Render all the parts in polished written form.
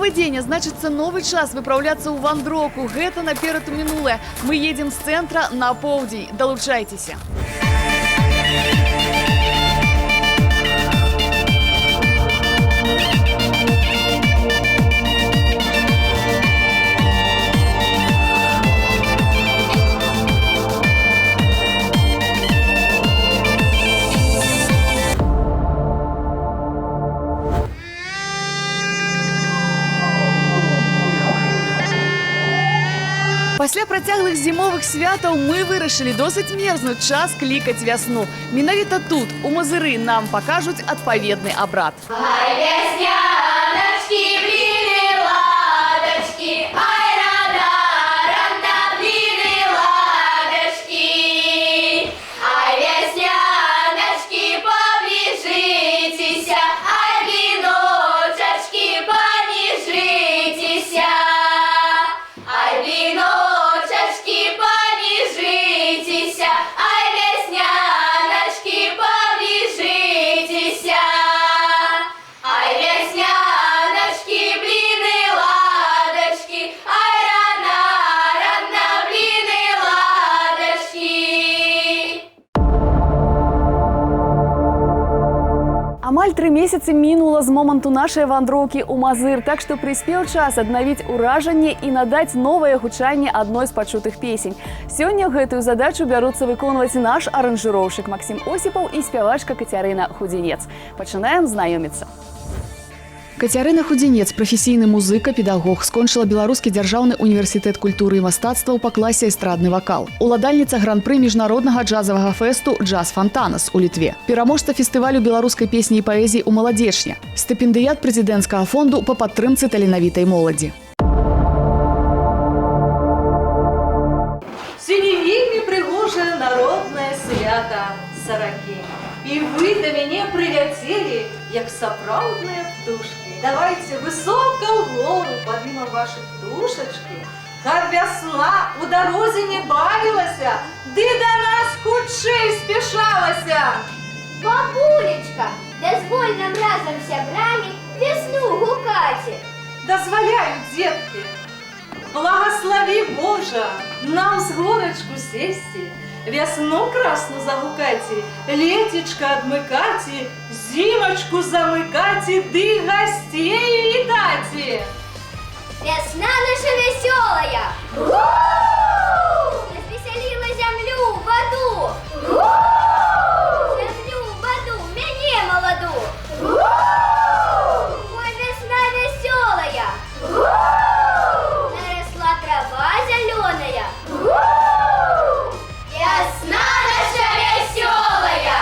Новый день, а значится новый час выправляться ў вандроўку. Гэта наперад у мінулае. Мы едем з цэнтра на поўдзень. Далучайцеся. Пасля працяглых зімовых святаў мы вырашылі досыць мерзнуць, час клікаць вясну. Менавіта тут, у Мазыры, нам пакажуць адпаведны абрад. Ай, вясняночки, блины, ладочки, ай, рано, блины, ладочки. Ай, вясняночки, поближитеся, ай, блиночечки, понижитеся. Ай, блиночечки, понижитеся, ай, вясняночки, поближитеся. Ай, вясняночки, блины, ладочки, ай, рано, блины, ладочки. Амаль 3 месяцы мінула з моманту нашай вандроўкі ў Мазыр, так што прыспеў час аднавіць уражанне і надаць новае гучанне адной з пачутых песень. Сёння гэтую задачу бяруцца выконваць наш аранжыроўшчык Максім Осіпаў і спявачка Кацярына Худзінец. Пачынаем знаёміцца. Кацярына Худзінец, прафесійны музыка, педагог, скончыла Беларускі дзяржаўны універсітэт культуры і мастацтваў па класе эстрадны вакал. Уладальніца гран-пры міжнароднага джазавага фэсту «Джаз Фонтанас» у Літве. Пераможца фестывалю беларускай песні і паэзіі ў Маладзечне. Стыпендыят прэзідэнцкага фонду па падтрымцы таленавітай моладзі. Сёння вельмі прыгожае народнае свята саракі. І вы да мяне прыляцелі, як сапраўдныя птушкі. Давайте высока ў гору падымам вашы птушачкі, каб вясна у дарозе не бавілася, ды да нас хутчэй спяшалася. Бабулечка, дазволь нам разом з сябрамі весну гукаці. Дазваляю, дзеткі. Благослови Божа нам з горачку сесці, вясну красну загукаці, летечка адмыкаці, зімачку замыкаці, ды гасцей вітаці. Весна наша веселая, развеселила землю, воду, землю, воду, мяне молоду. Ой, весна веселая, наросла трава зеленая. Весна наша веселая.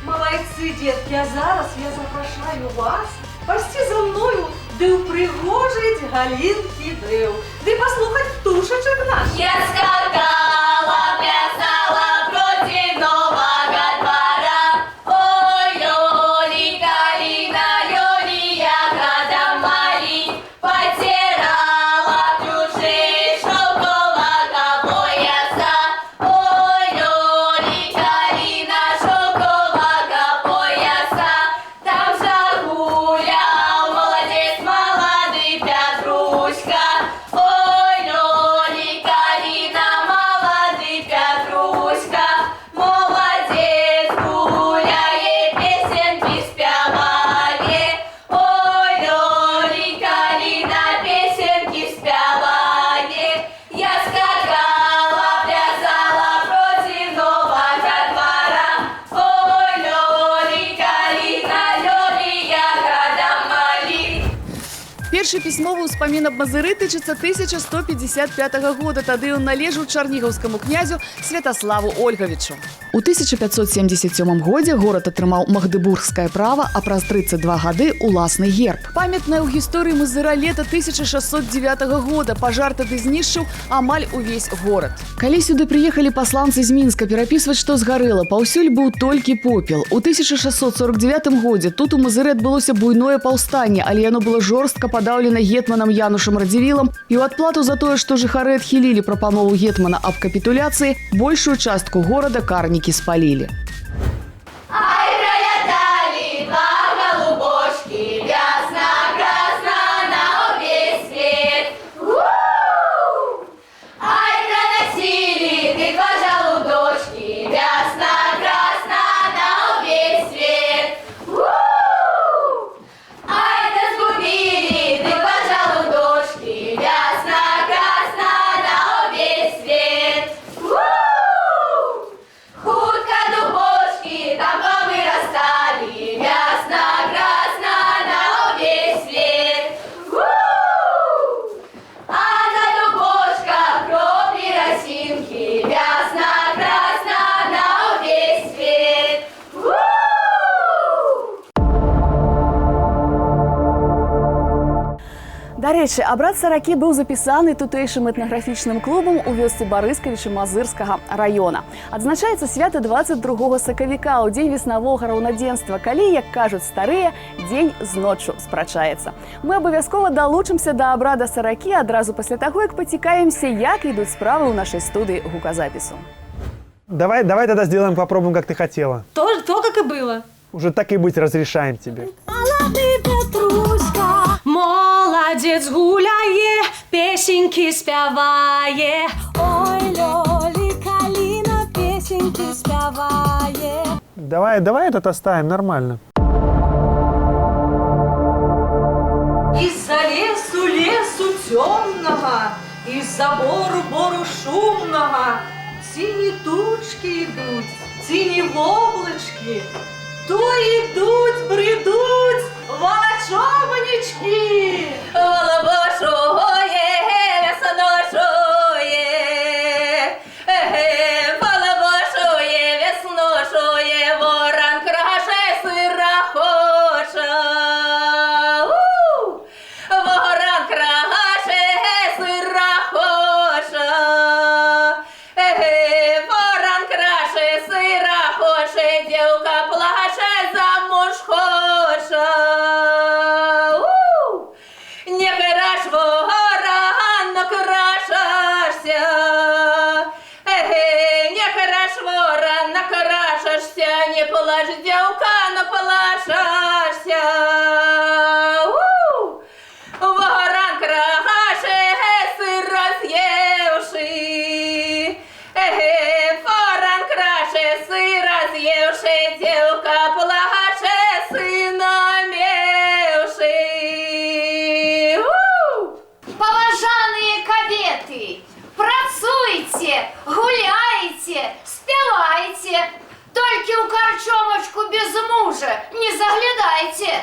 Малайцы, детки, а зараз я запрашаю вас пасці за мною, ды ўпрыгожыць галінкі дрэў, ды паслухаць птушачак наш. Я скакала, плясала проти нового двора. Ой, Лёли, калина, Лёли, ягода малин, потирала плюши шелкового пояса. Ой, Лёли, калина, шелкового пояса. Там загулял молодец, молодый Петруська. Ой, Лёли, калина, молодый Петруська. Молодец, гуляет, песенки спявае. Ой, Лёли, калина, песенки спявае. Я скакала, плясала против нового двора. Ой, Лёли, калина, Лёли, ягода малин. Першы пісьмовы ўспамін аб Мазыры тычыцца 1155 года. Тады ён належаў чарнігаўскаму князю Святаславу Ольгавічу. У 1577 годзе горад атрымаў магдыбургскае права, а праз 32 гады уласны герб. Памятная ў гісторыі Мазыра лета 1609 года. Пажар тады знішчыў амаль увесь горад. Калі сюды прыехалі пасланцы з Мінска перапісваць, што згарэла, паўсюль быў толькі попел. У 1649 годзе тут у Мазыры адбылося буйное паўстанне, але яно было жорстка падаўлена гетманам Янушам Радзівілам, і ў адплату за тое, што жыхары адхілілі прапанову гетмана аб капітуляцыі, большую частку горада карнікі спалілі. Ай, пролетали два голубошки, весна Дарэчы, абрад саракі быў запісаны тутэйшым этнаграфічным клубам у вёсцы Барыскавічы Мазырскага района. Адзначаецца свята 22 сакавіка, у дзень веснавога раўнадзенства, калі, як кажуць старыя, дзень з ноччу спрачаецца. Мы абавязкова далучымся да абрада саракі адразу пасля таго, як пацікавімся, як ідуць справы ў нашай студыі гуказапісу. Давай тогда сделаем, попробуем, как ты хотела. То, как и было. Уже так и быть, разрешаем тебе. Молодец гуляе, песеньки спявае. Ой, Лёли, Калина, песеньки спявае. Давай этот оставим, нормально. Из-за лесу темного, из-за бору шумного, синие тучки идут, синие облачки, то идут, бредут волочобнички. Волобошує, весношує, волобошує, весношує, ворон краше сира хоче. Ворон краше сира хоче. Ворон краше сира хоче, дівка плаче, замуж хоче. Не краш ворон, накрашешься. Не краш ворон, накрашешься. Не плачь, девка, наплашешься. Ворон краше сыр разъевший. Ворон краше сыр разъевший, девка плаче, сына мевший. Поважаныя кабеты, працуйце, гуляйце, спявайце. Толькі ў карчомачку без мужа не заглядайце.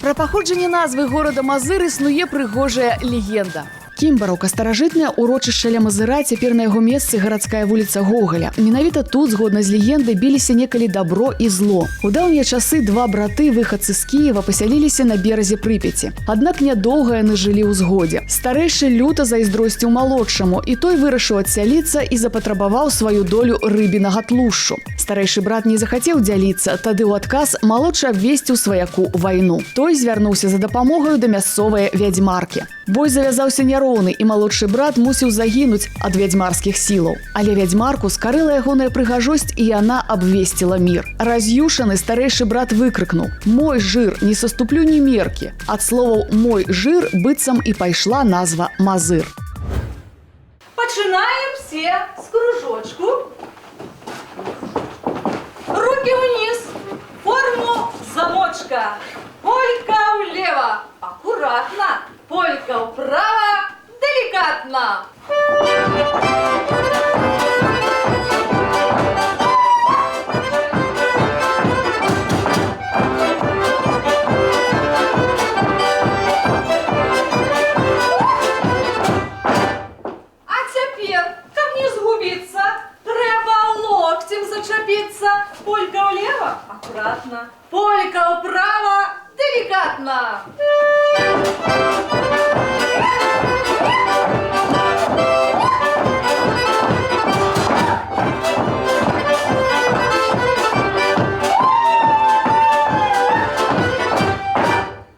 Пра паходжанне назвы горада Мазыр існуе прыгожая легенда. Кімбараўка старажытнае урочышча ля Мазыра, цяпер на яго месцы гарадская вуліца Гоголя. Менавіта тут, згодна з легендай, біліся некалі дабро і зло. У даўнія часы два браты, выхадцы з Кіева, пасяліліся на беразе Прыпяці. Аднак нядоўга яны жылі ў згодзе. Старэйшы люта зайздросціў малодшаму, і той вырашыў адсяліцца і запатрабаваў сваю долю рыбінага тлушчу. Старэйшы брат не захацеў дзяліцца, тады ў адказ малодшы абвесціў сваяку вайну. Той звярнуўся за дапамогаю да мясцовай вядзьмаркі. Бой завязаўся няроўны, і малодшы брат мусіў загінуць ад вядзьмарскіх сілаў. Але вядзьмарку скарыла ягоная прыгажосць, і яна абвесціла мір. Раз'юшаны старэйшы брат выкрыкнуў: «Мой жыр, не саступлю ні меркі». Ад словаў «мой жыр» быццам і пайшла назва Мазыр. Починаем все с кружочку. Руки вниз. Форму замочка. Полька влево. Аккуратно. Полька вправо. Деликатно. Полька влево, аккуратно. Полька вправо, деликатно.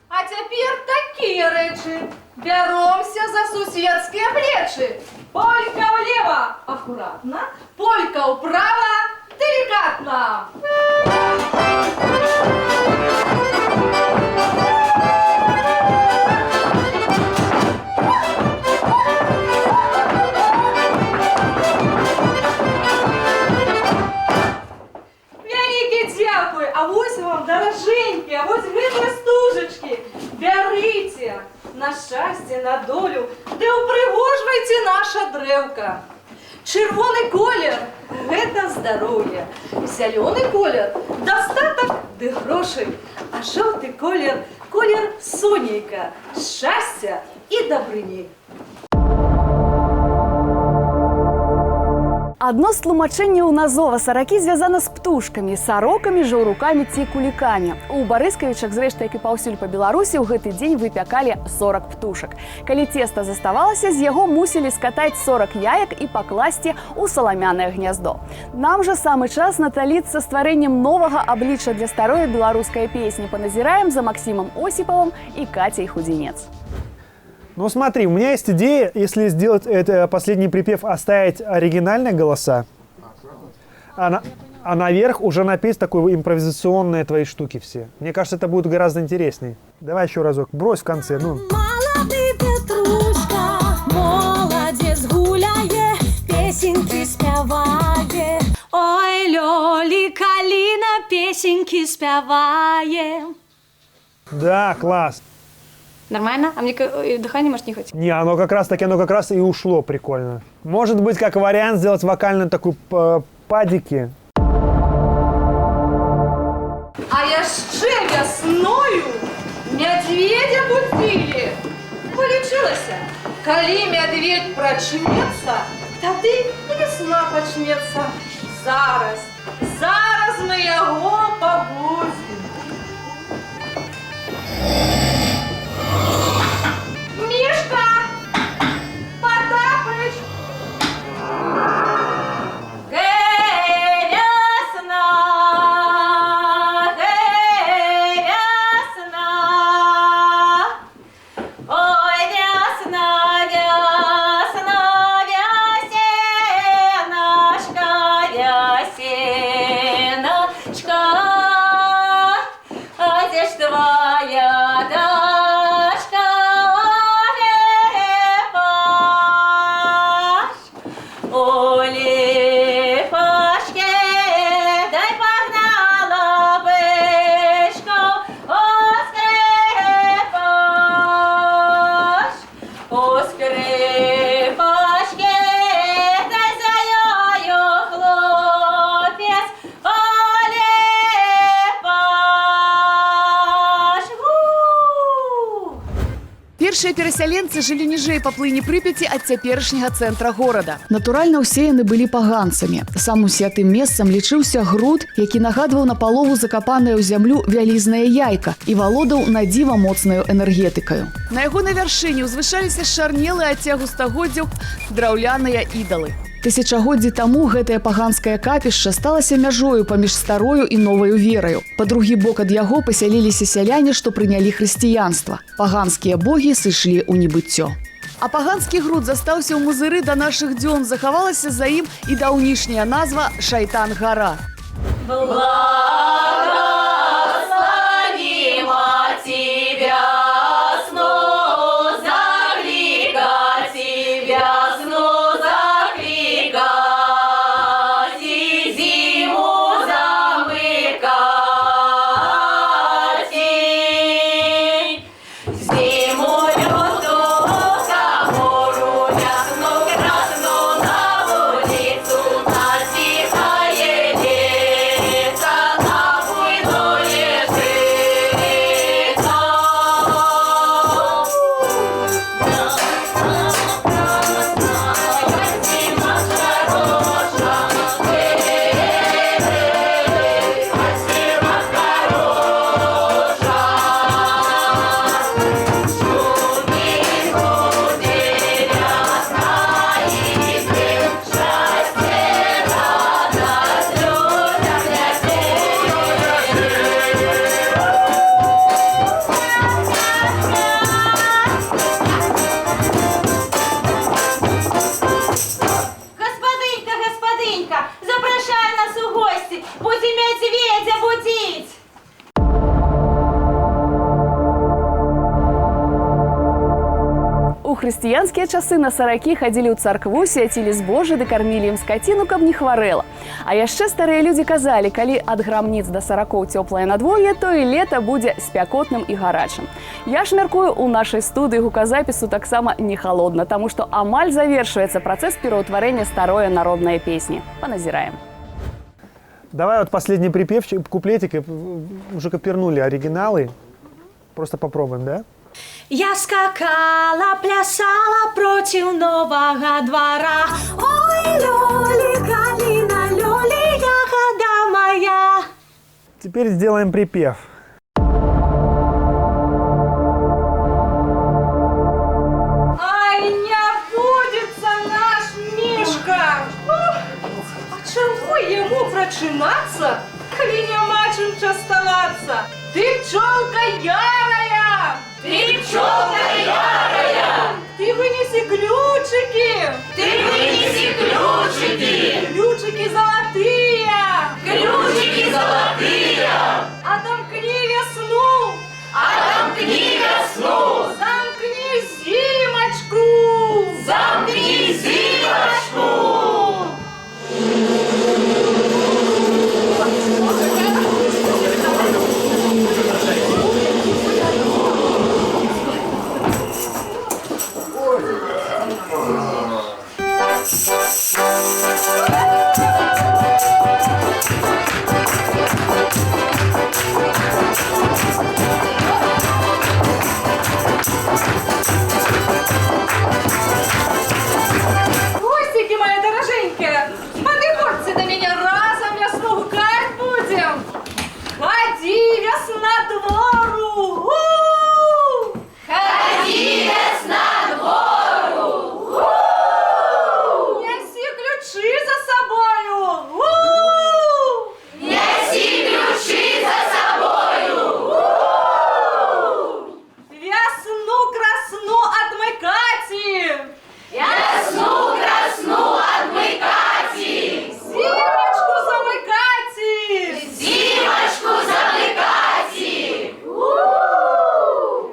А теперь такие речи. Беремся за сусідські плечи. Полька влево, аккуратно. Полька вправо, деликатно. Велике дякую, а ось вам, дороженькі, а ось гэтыя стужечки. Бярыце на щастя, на долю, де упригожвайте наша древка. Червоний колір – гэта здоров'я. Зелений колір – достаток ды грошей. А жовтий колір – колір сонейка, щастя і добрині. Адно з тлумачэнняў назова саракі звязана з птушкамі, сарокамі, жаўрукамі ці кулікамі. У Барыскавічах, зрэшты, як і паўсюль па Беларусі, ў гэты дзень выпякалі 40 птушак. Калі цеста заставалася, з яго мусілі скатаць 40 яек і пакласці ў саламянае гняздо. Нам жа самы час наталіцца стварэннем новага аблічча для старой беларускай песні. Паназіраем за Максимом Осиповым и Катей Худинец. Ну смотри, у меня есть идея, если сделать это последний припев, оставить оригинальные голоса, а наверх уже напеть такой импровизационные твои штуки все. Мне кажется, это будет гораздо интересней. Давай еще разок, брось в конце. Ну. Молодый Петрушка, молодец гуляе, песенки спявае. Ой, Лёли, Калина, песенки спявае. Да, класс. Нормально? А мне дыхание, может, не хватит? Не, оно как раз и ушло прикольно. Может быть, как вариант сделать вокальную такую падики. А яшчэ вясною медведя будили. Полечилася. Калі медведь прачнецца, тады весна пачнецца. Зараз мы яго пабудзім. Мишка! Потапыч! Першыя перасяленцы жылі ніжэй па плыні Прыпяці ад цяперашняга цэнтра горада. Натуральна, ўсеяны былі паганцамі. Самым святым месцам лічыўся груд, які нагадваў напалову закапанае ў зямлю вялізнае яйка і валодаў на дзіва моцнаю энергетыкаю. На яго на вяршыні ўзвышаліся шарнелыя ад цягу стагоддзяў драўляныя ідалы. Тысячагоддзі таму гэтае паганскае капішча сталася мяжою паміж старою і новаю вераю. Па другі бок ад яго пасяліліся сяляне, што прынялі хрысціянства. Паганскія богі сышлі ў небыццё. А паганскі груд застаўся ў Мазыры да нашых дзён, захавалася за ім і даўнішняя назва Шайтан-гара. Благословимо тебя, сну закликать тебя, сну закликать, и зиму замыкать, зиму лютую камору ясну красну на улицу, на тихое лето, на буйное жито. Господинька, господинька, запрошай нас у гості, будем медведя будить. У хрысціянскія часы на саракі хадзілі ў царкву, свяцілі збожжа ды кармілі ім скаціну, каб не хварэла. А яшчэ старыя людзі казалі, калі ад грамніц да саракоў цёплае надвор'е, то і лета будзе спякотным і гарачым. Я ж мяркую, у нашай студыі гуказапісу таксама не халодна, таму што амаль завершваецца працэс пераўтварэння старой народнай песні. Паназіраем. Давай вот последний припевчик, куплетик, и уже копернули оригиналы. Просто попробуем, да? Я скакала, плясала против нового двора. Ой, Лёли, калина, Лёли, ягода моя. Теперь сделаем припев. Ай, не будется наш Мишка. А чему ему прочинаться, коли нема чим частоваться? Ты пчелка ярая! Ты пчелка ярая! Ты вынеси ключики! Ты вынеси ключики! Ключики золотые! Ключики золотые! Отомкни весну! Отомкни весну! Замкни зимочку! Замкни зимочку! Гостики мои дороженькие, подходите до меня разом, весну гулять будем. Ходи, весна двору! У-у-у! Ходи, весна двору! Неси ключи за собою! У-у-у! Неси ключи за собою! Весну красну отмыкати! Весну красну отмыкати! Зимочку замыкати! Зимочку замыкати!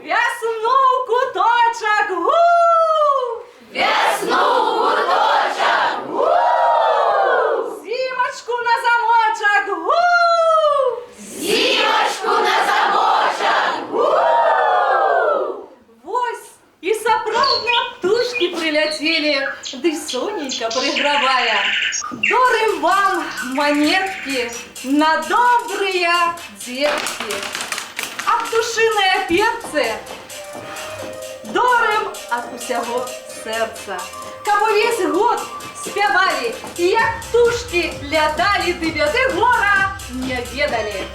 Весну куточек! У! Весну куточек! Зимочку на замочек! У! Зимочку на замочек! Вось і сапраўдныя птушкі прилетели, ды соненька пригравая. Дорым вам монетки на добрые детки. А птушиные перцы здорем ад усяго сердца. Каб увесь год спявалі, і як птушки ляталі, ды бяды гора не ведалі.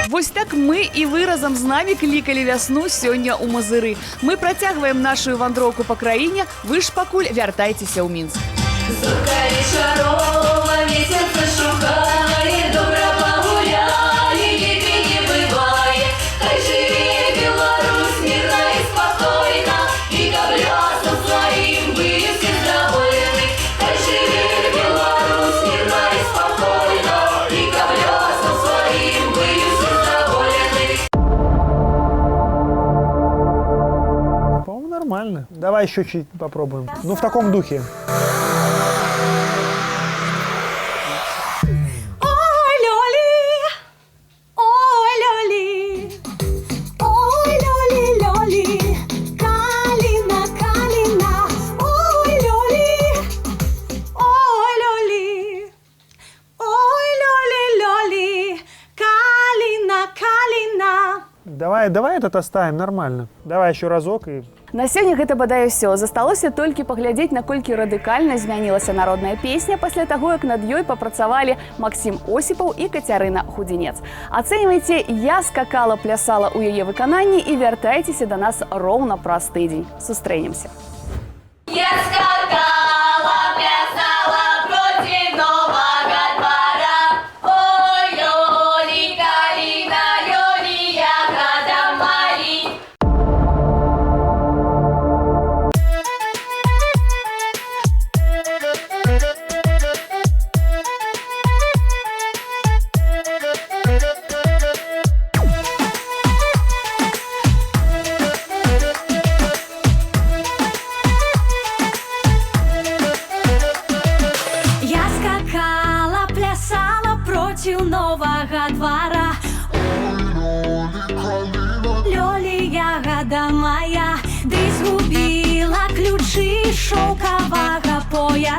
Вось так мы і вы разам з намі клікалі вясну сёння ў Мазыры. Мы працягваем нашу вандроўку па краіне, вы ж пакуль вяртайцеся ў Мінск. Зорка вечарова, месяца шукае, добра пагуляли, лепей не бывае. Хай жыве Беларусь мирно и спокойно, и каб лёсам своим были все довольны. Хай жыве Беларусь мирно и спокойно, и каб лёсам своим были все довольны. По-моему, нормально. Давай еще чуть попробуем. Ну, в таком духе. Ой, Лёли, ой, Лёли, ой, Лёли, Лёли, калина, калина, ой, Лёли, ой, Лёли, ой, Лёли, Лёли, калина, калина. Давай этот оставим, нормально. Давай еще разок и... На сёння гэта бадай усё. Засталося толькі паглядзець, наколькі радыкальна змянілася народная песня пасля таго, як над ёй папрацавалі Максім Осіпаў і Кацярына Худзінец. Ацэньвайце «Я скакала, плясала» ў яе выкананні і вяртайцеся да нас роўна праз тыдзень. Сустрэнемся. Я скакала, плясала против нового двора. Ой, Лёли, калина, Лёли, ягода малинка. Я скакала, плясала против нового двора. Лёли, ягода моя, ты сгубила ключи шелкового пояса.